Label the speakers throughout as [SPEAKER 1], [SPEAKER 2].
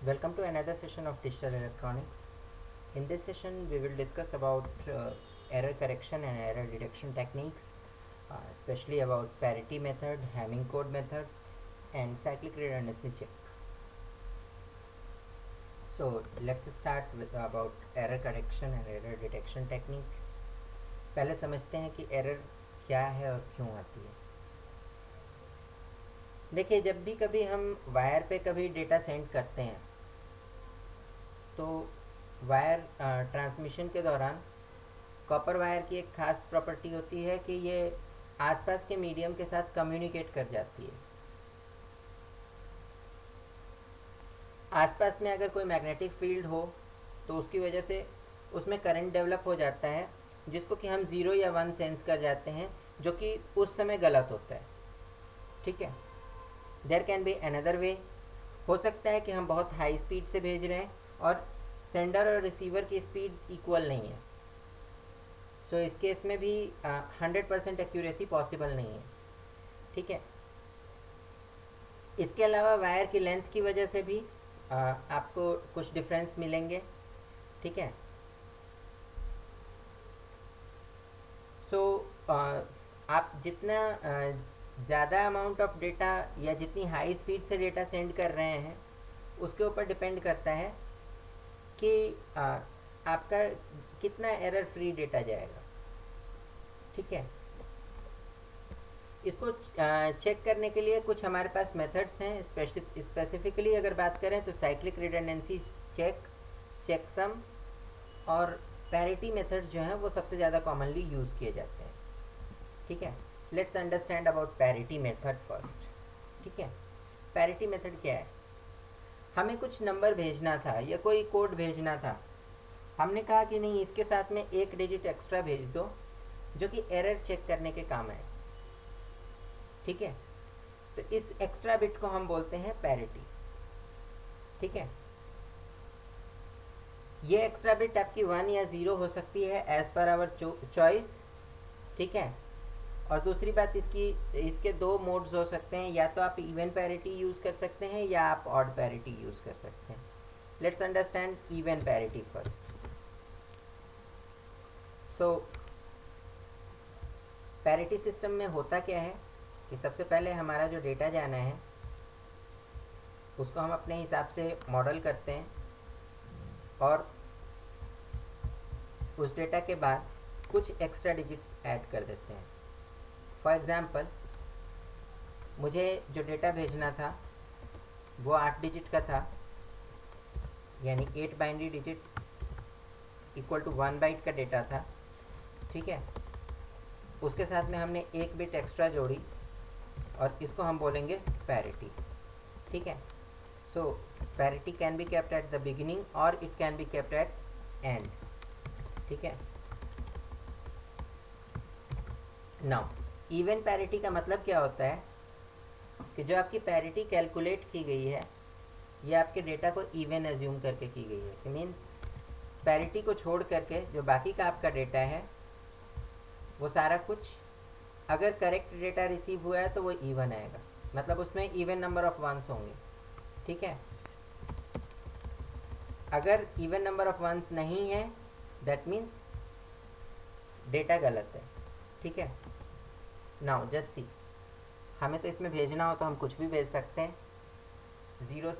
[SPEAKER 1] Welcome to another session of digital electronics. In this session, we will discuss about error correction and error detection techniques, especially about parity method, Hamming code method, and cyclic redundancy check. So let's start with about error correction and error detection techniques. पहले समझते हैं कि error क्या है और क्यों आती है. देखिए, जब भी कभी हम वायर पे कभी डेटा सेंड करते हैं तो वायर ट्रांसमिशन के दौरान कॉपर वायर की एक खास प्रॉपर्टी होती है कि ये आसपास के मीडियम के साथ कम्युनिकेट कर जाती है. आसपास में अगर कोई मैग्नेटिक फील्ड हो तो उसकी वजह से उसमें करंट डेवलप हो जाता है, जिसको कि हम 0 या 1 सेंस कर जाते हैं, जो कि उस समय गलत होता है. ठीक है. There can be another way. हो सकता है कि हम बहुत हाई स्पीड से भेज रहे हैं और सेंडर और रिसीवर की स्पीड इक्वल नहीं है. सो इस केस में भी 100% एक्यूरेसी पॉसिबल नहीं है. ठीक है. इसके अलावा वायर की लेंथ की वजह से भी आपको कुछ डिफरेंस मिलेंगे. ठीक है. सो आप जितना ज़्यादा अमाउंट ऑफ डेटा या जितनी हाई स्पीड से डेटा सेंड कर रहे हैं उसके ऊपर डिपेंड करता है कि आपका कितना एरर फ्री डेटा जाएगा. ठीक है. इसको चेक करने के लिए कुछ हमारे पास मेथड्स हैं. स्पेसिफिकली अगर बात करें तो साइक्लिक रिडंडेंसी चेक, चेकसम और पैरिटी मेथड जो हैं वो सबसे ज़्यादा कॉमनली यूज़ किए जाते हैं. ठीक है. Let's understand about parity method first. ठीक है. पैरिटी मेथड क्या है? हमें कुछ नंबर भेजना था या कोई कोड भेजना था. हमने कहा कि नहीं, इसके साथ में एक डिजिट एक्स्ट्रा भेज दो जो कि एरर चेक करने के काम आए. ठीक है. तो इस एक्स्ट्रा बिट को हम बोलते हैं पैरिटी. ठीक है. ये एक्स्ट्रा बिट आपकी 1 या 0 हो सकती है एज पर आवर चॉइस. ठीक है. और दूसरी बात, इसके दो मोड्स हो सकते हैं. या तो आप इवन पैरिटी यूज़ कर सकते हैं या आप ऑड पैरिटी यूज़ कर सकते हैं. Let's understand even parity first. So parity system में होता क्या है कि सबसे पहले हमारा जो डेटा जाना है उसको हम अपने हिसाब से मॉडल करते हैं और उस डेटा के बाद कुछ एक्स्ट्रा डिजिट्स ऐड कर देते हैं. फॉर एग्ज़ाम्पल, मुझे जो डेटा भेजना था वो 8 डिजिट का था, यानी 8 binary digits equal to 1 byte का डेटा था. ठीक है. उसके साथ में हमने एक बिट एक्स्ट्रा जोड़ी और इसको हम बोलेंगे पैरिटी. ठीक है. So parity can be kept at the beginning और it can be kept at end. ठीक है. नाउ इवन पैरिटी का मतलब क्या होता है कि जो आपकी पैरिटी कैलकुलेट की गई है ये आपके डेटा को इवन एज्यूम करके की गई है. कि मीन्स पैरिटी को छोड़ करके जो बाकी का आपका डेटा है वो सारा कुछ, अगर करेक्ट डेटा रिसीव हुआ है तो वो इवन आएगा. मतलब उसमें इवन नंबर ऑफ वंस होंगे. ठीक है. अगर इवन नंबर ऑफ वंस नहीं है दैट मीन्स डेटा गलत है. ठीक है. नाउ जस्ट सी, हमें तो इसमें भेजना हो तो हम कुछ भी भेज सकते हैं.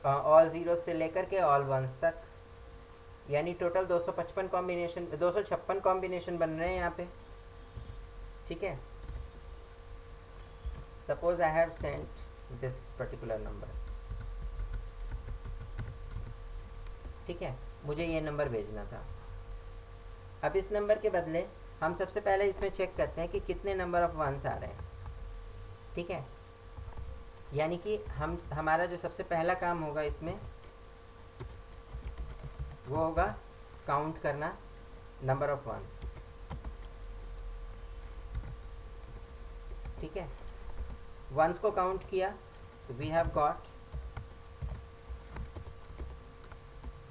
[SPEAKER 1] ऑल ज़ीरो से लेकर के ऑल वंस तक, यानी टोटल 256 कॉम्बिनेशन बन रहे हैं यहाँ पे. ठीक है. Suppose I have sent this particular number. ठीक है. मुझे ये नंबर भेजना था. अब इस नंबर के बदले हम सबसे पहले इसमें चेक करते हैं कि कितने नंबर ऑफ वंस आ रहे हैं. ठीक है. यानी कि हमारा जो सबसे पहला काम होगा इसमें वो होगा काउंट करना नंबर ऑफ वंस. ठीक है. वंस को काउंट किया तो वी हैव गॉट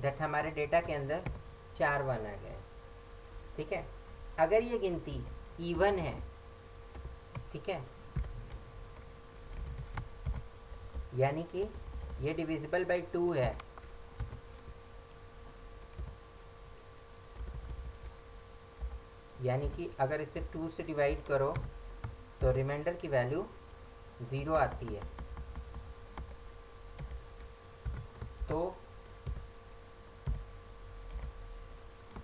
[SPEAKER 1] दैट हमारे डेटा के अंदर 4 वन आ गए. ठीक है. अगर ये गिनती इवन है, ठीक है, यानी कि ये डिविजिबल बाई 2 है, यानी कि अगर इसे 2 से डिवाइड करो तो रिमाइंडर की वैल्यू 0 आती है। तो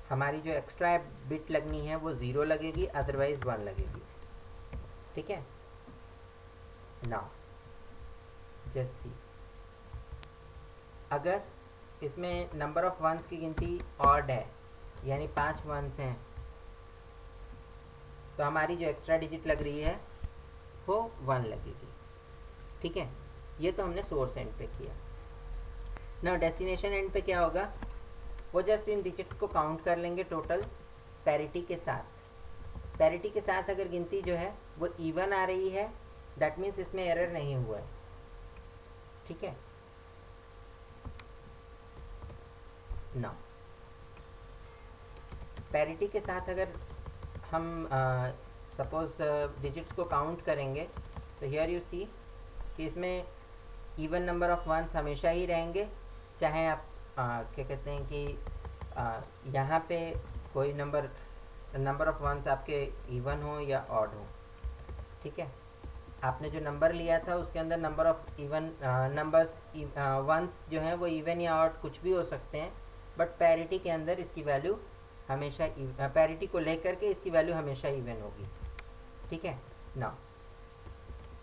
[SPEAKER 1] हमारी जो एक्स्ट्रा बिट लगनी है वो 0 लगेगी, अदरवाइज 1 लगेगी। ठीक है। नाउ जस्ट सी, अगर इसमें नंबर ऑफ वंस की गिनती ऑड है, यानी 5 वंस हैं, तो हमारी जो एक्स्ट्रा डिजिट लग रही है वो 1 लगेगी। ठीक है, ये तो हमने सोर्स एंड पे किया ना। डेस्टिनेशन एंड पे क्या होगा, वो जस्ट इन डिजिट्स को काउंट कर लेंगे टोटल पैरिटी के साथ। पैरिटी के साथ अगर गिनती जो है वो इवन आ रही है, दैट मीन्स इसमें एरर नहीं हुआ है। ठीक है ना। पैरिटी के साथ अगर हम सपोज डिजिट्स को काउंट करेंगे तो हियर यू सी कि इसमें इवन नंबर ऑफ वंस हमेशा ही रहेंगे, चाहे आप क्या कहते हैं कि यहाँ पे कोई नंबर ऑफ वंस आपके इवन हो या ऑड हो। ठीक है, आपने जो नंबर लिया था उसके अंदर number of even numbers ones जो हैं वो इवन या ऑड कुछ भी हो सकते हैं, बट पैरिटी के अंदर इसकी वैल्यू हमेशा पैरिटी को लेकर के इसकी वैल्यू हमेशा इवन होगी। ठीक है ना।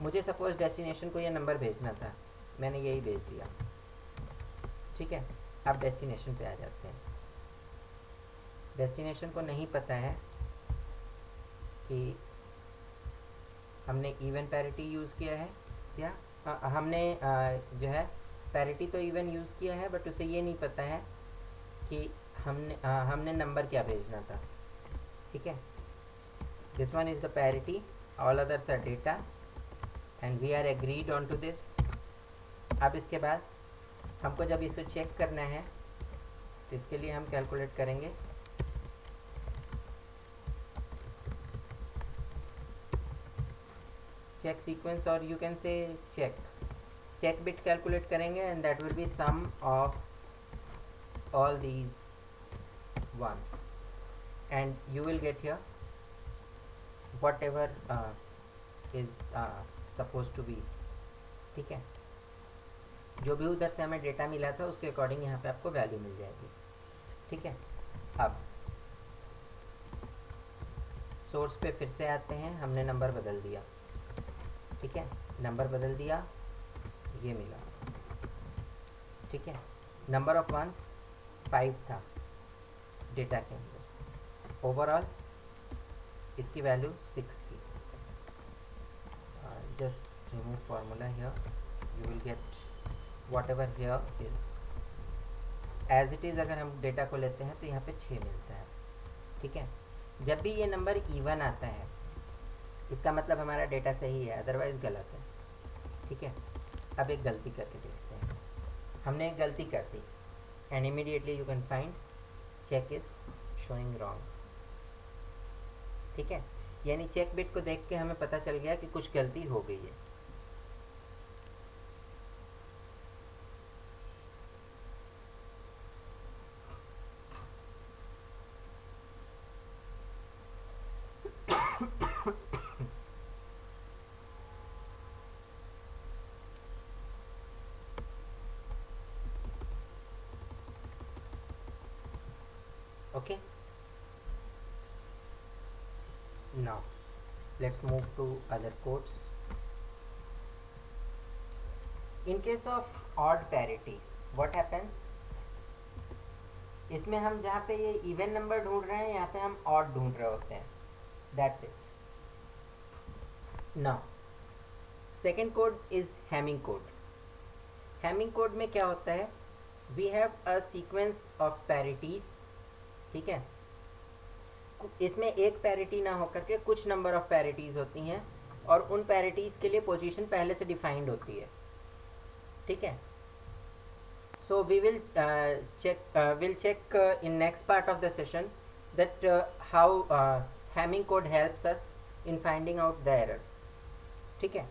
[SPEAKER 1] मुझे सपोज डेस्टिनेशन को ये नंबर भेजना था, मैंने यही भेज दिया। ठीक है, अब डेस्टिनेशन पे आ जाते हैं। डेस्टिनेशन को नहीं पता है कि हमने इवन पैरिटी यूज़ किया है या हमने जो है पैरिटी तो इवन यूज़ किया है, बट उसे ये नहीं पता है कि हमने नंबर क्या भेजना था। ठीक है, this one is the parity, all others are data and we are agreed on to this. अब इसके बाद हमको जब इसे चेक करना है तो इसके लिए हम कैलकुलेट करेंगे चेक सीक्वेंस, और you can say check bit calculate करेंगे, and that will be sum of all these ones and you will get here whatever is supposed to be। ठीक है, जो भी उधर से हमें डेटा मिला था उसके अकॉर्डिंग यहाँ पे आपको वैल्यू मिल जाएगी। ठीक है, अब सोर्स पे फिर से आते हैं। हमने नंबर बदल दिया। ठीक है, नंबर बदल दिया, ये मिला। ठीक है, नंबर ऑफ वंस 5 था डेटा के अंदर, ओवरऑल इसकी वैल्यू 6 थी। Just remove formula here, you will get whatever here is as it is. अगर हम डेटा को लेते हैं तो यहाँ पे 6 मिलता है। ठीक है, जब भी ये नंबर इवन आता है इसका मतलब हमारा डेटा सही है, अदरवाइज गलत है। ठीक है, अब एक गलती करके देखते हैं। हमने एक गलती कर दी and immediately you can find check is showing wrong. ठीक है, यानी चेक बिट को देख के हमें पता चल गया कि कुछ गलती हो गई है। Okay, now let's move to other codes. In case of odd parity what happens, इसमें हम जहाँ पे ये इवन नंबर ढूंढ रहे हैं यहाँ पे हम ऑड ढूंढ रहे होते हैं। That's it. Now second code is hamming code. Hamming code में क्या होता है, we have a sequence of parities. ठीक है, इसमें एक पैरिटी ना होकर के कुछ नंबर ऑफ पैरिटीज होती हैं और उन पैरिटीज के लिए पोजीशन पहले से डिफाइंड होती है। ठीक है, so we will check in next part of the session that how Hamming code helps us in finding out the error. ठीक है।